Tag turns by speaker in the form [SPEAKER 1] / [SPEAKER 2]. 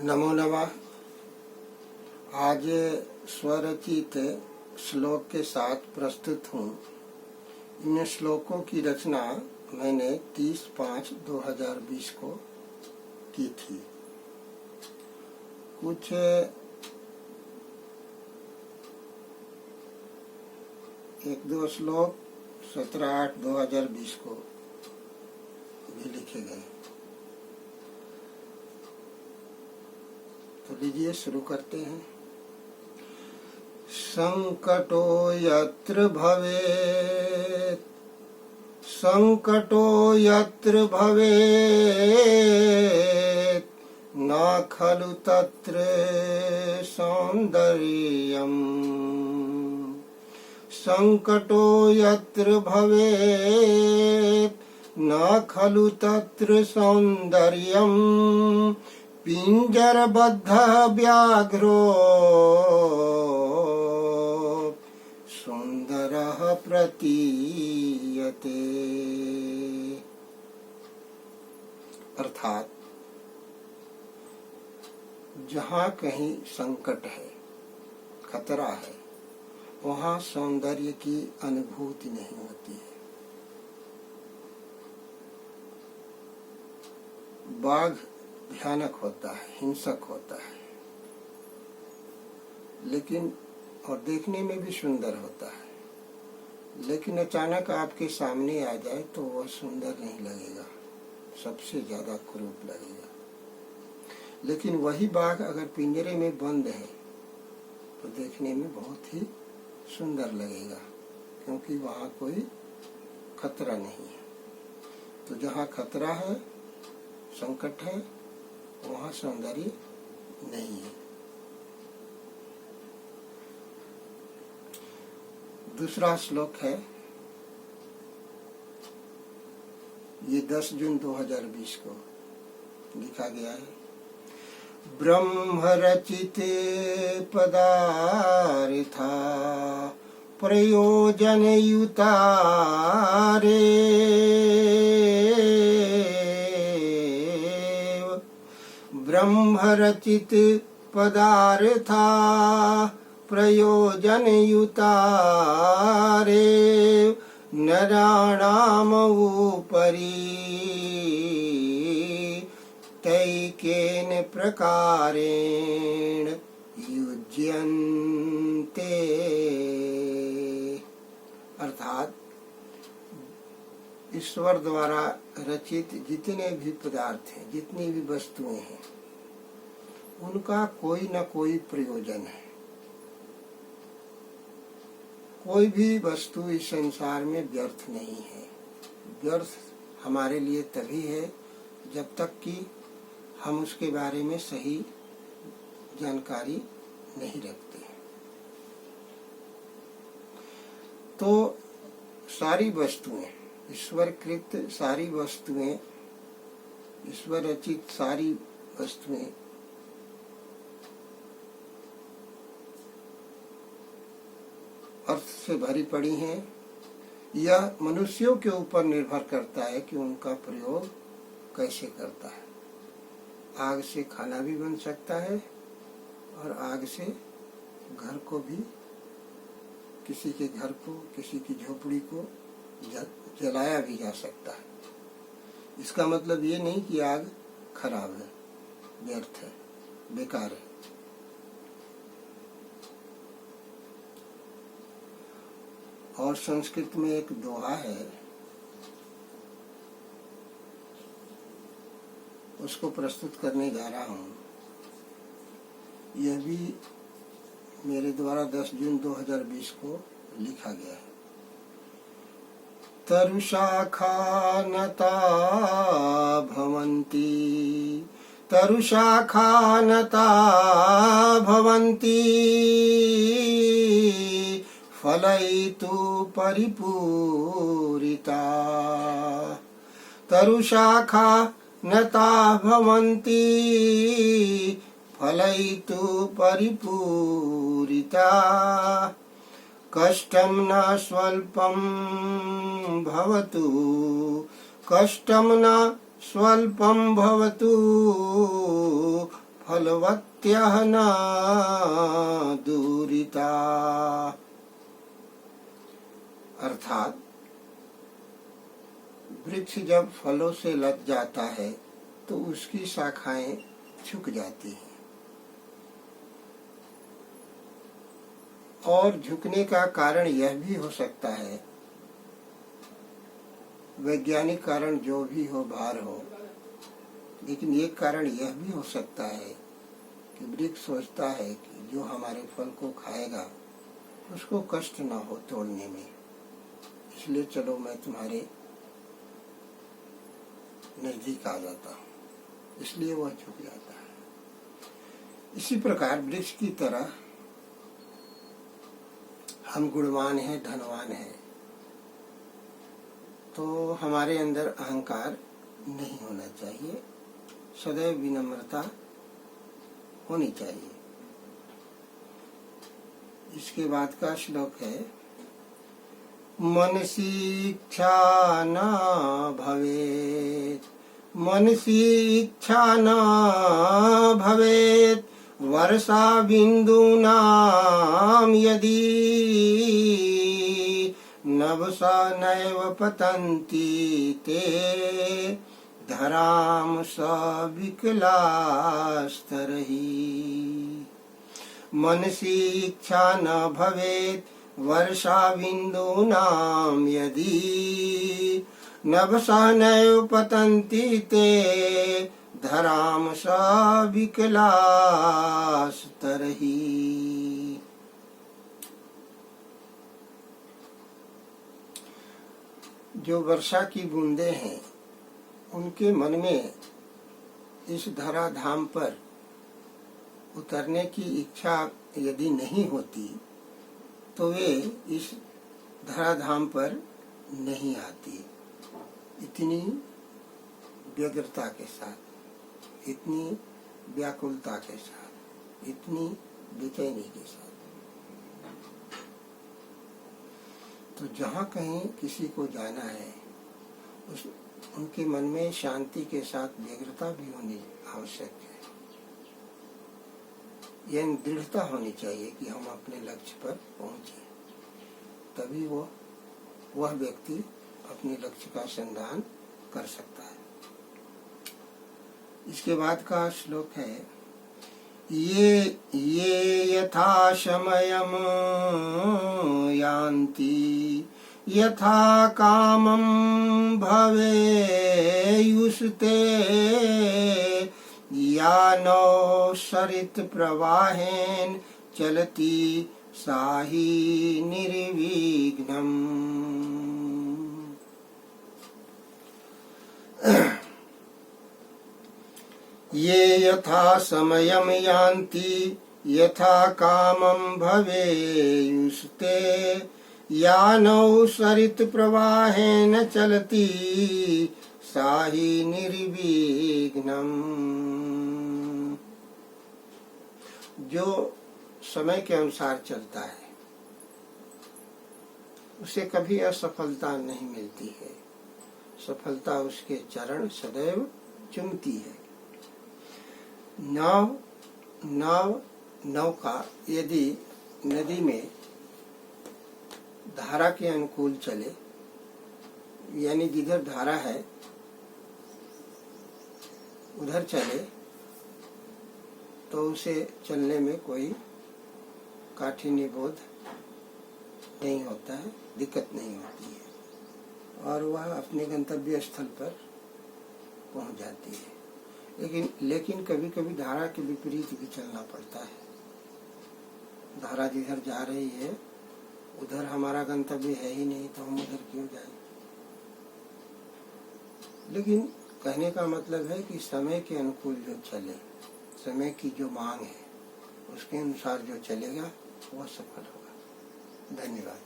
[SPEAKER 1] नमो नमः। आज स्वरचित श्लोक के साथ प्रस्तुत हूँ। इन श्लोकों की रचना मैंने 30/5/2020 को की थी। कुछ एक दो श्लोक 17/8/2020 को भी लिखे गए। तो लीजिए शुरू करते हैं। संकटो यत्र भवेत्, संकटो यत्र भवेत्, न खलु तत्र सौन्दर्यम्। संकटो यत्र भवेत्, न खलु तत्र सौन्दर्यम्। पिंजरबद्धः व्याघ्रो सुन्दरः प्रतीयते। अर्थात जहाँ कहीं संकट है, खतरा है, वहाँ सौंदर्य की अनुभूति नहीं होती है। बाघ भयानक होता है, हिंसक होता है, लेकिन और देखने में भी सुंदर होता है, लेकिन अचानक आपके सामने आ जाए तो वह सुंदर नहीं लगेगा, सबसे ज्यादा क्रूर लगेगा। लेकिन वही बाघ अगर पिंजरे में बंद है तो देखने में बहुत ही सुंदर लगेगा, क्योंकि वहाँ कोई खतरा नहीं है। तो जहाँ खतरा है, संकट है, वहाँ सौंदर्य नहीं है। दूसरा श्लोक है, ये 10 जून 2020 को लिखा गया है। ब्रह्म रचित पदार्था प्रयोजन युतारे, ब्रह्म रचित पदार्था प्रयोजन युतारे, नराणाम उपरि तैकेन प्रकारेण युज्यन्ते। अर्थात ईश्वर द्वारा रचित जितने भी पदार्थ हैं, जितनी भी वस्तुएं हैं, उनका कोई न कोई प्रयोजन है। कोई भी वस्तु इस संसार में व्यर्थ नहीं है। व्यर्थ हमारे लिए तभी है जब तक कि हम उसके बारे में सही जानकारी नहीं रखते। तो सारी वस्तुएं, ईश्वरकृत सारी वस्तुएं, ईश्वर रचित सारी वस्तुएं अर्थ से भरी पड़ी हैं। यह मनुष्यों के ऊपर निर्भर करता है कि उनका प्रयोग कैसे करता है। आग से खाना भी बन सकता है और आग से घर को भी, किसी के घर को, किसी की झोपड़ी को जलाया भी जा सकता है। इसका मतलब ये नहीं कि आग खराब है, व्यर्थ है, बेकार है। और संस्कृत में एक दोहा है, उसको प्रस्तुत करने जा रहा हूँ। यह भी मेरे द्वारा 10 जून 2020 को लिखा गया है। तरुशाखा नता भवन्ति, तरुशाखा नता भवन्ति, फलयितु परिपूरिता। तरुशाखा नता भवन्ति, फलयितु परिपूरिता। कष्टं न स्वल्पं भवतु, कष्टं न स्वल्पं भवतु, फलवत्यः न दूरिता। अर्थात वृक्ष जब फलों से लद जाता है तो उसकी शाखाएं झुक जाती हैं, और झुकने का कारण यह भी हो सकता है, वैज्ञानिक कारण जो भी हो, भार हो, लेकिन एक कारण यह भी हो सकता है कि वृक्ष सोचता है कि जो हमारे फल को खाएगा उसको कष्ट ना हो तोड़ने में, इसलिए चलो मैं तुम्हारे नजदीक आ जाता हूँ, इसलिए वह झुक जाता है। इसी प्रकार वृक्ष की तरह हम गुणवान हैं, धनवान हैं, तो हमारे अंदर अहंकार नहीं होना चाहिए, सदैव विनम्रता होनी चाहिए। इसके बाद का श्लोक है, मनसि इच्छा न भवेत्, मनसि इच्छा न भवेत् वर्षा बिन्दूनां यदि नभसा नैव पतन्ति ते धराम सविकलास्तरहि। मनसि इच्छा न भवेत् वर्षा बिन्दूनां यदि नभसा नैव पतन्ति ते धराम सविकलास्तरहि। जो वर्षा की बूंदे हैं उनके मन में इस धराधाम पर उतरने की इच्छा यदि नहीं होती तो वे इस धराधाम पर नहीं आती। इतनी व्यग्रता के साथ, इतनी व्याकुलता के साथ, इतनी बेचैनी के साथ। तो जहाँ कहीं किसी को जाना है उनके मन में शांति के साथ व्यग्रता भी होनी आवश्यक है। यह दृढ़ता होनी चाहिए कि हम अपने लक्ष्य पर पहुंचे, तभी वह व्यक्ति अपने लक्ष्य का संधान कर सकता है। इसके बाद का श्लोक है, ये यथा समयम यान्ति यथा कामं भवेयुस्ते यानौ सरित प्रवाहेन चलति साहि निर्विघ्नम्। ये यथा समयं यान्ति यथा कामं भवेयुस्ते यानौ सरित प्रवाहेन चलति साहि निर्विघ्नम्। जो समय के अनुसार चलता है उसे कभी असफलता नहीं मिलती है, सफलता उसके चरण सदैव चुमती है। नौका यदि नदी में धारा के अनुकूल चले, यानी जिधर धारा है उधर चले, तो उसे चलने में कोई काठिन्य बोध नहीं होता है, दिक्कत नहीं होती है, और वह अपने गंतव्य स्थल पर पहुंच जाती है। लेकिन कभी कभी धारा के विपरीत भी चलना पड़ता है। धारा जिधर जा रही है उधर हमारा गंतव्य है ही नहीं, तो हम उधर क्यों जाएं? लेकिन कहने का मतलब है कि समय के अनुकूल जो चले, समय की जो मांग है उसके अनुसार जो चलेगा वह सफल होगा। धन्यवाद।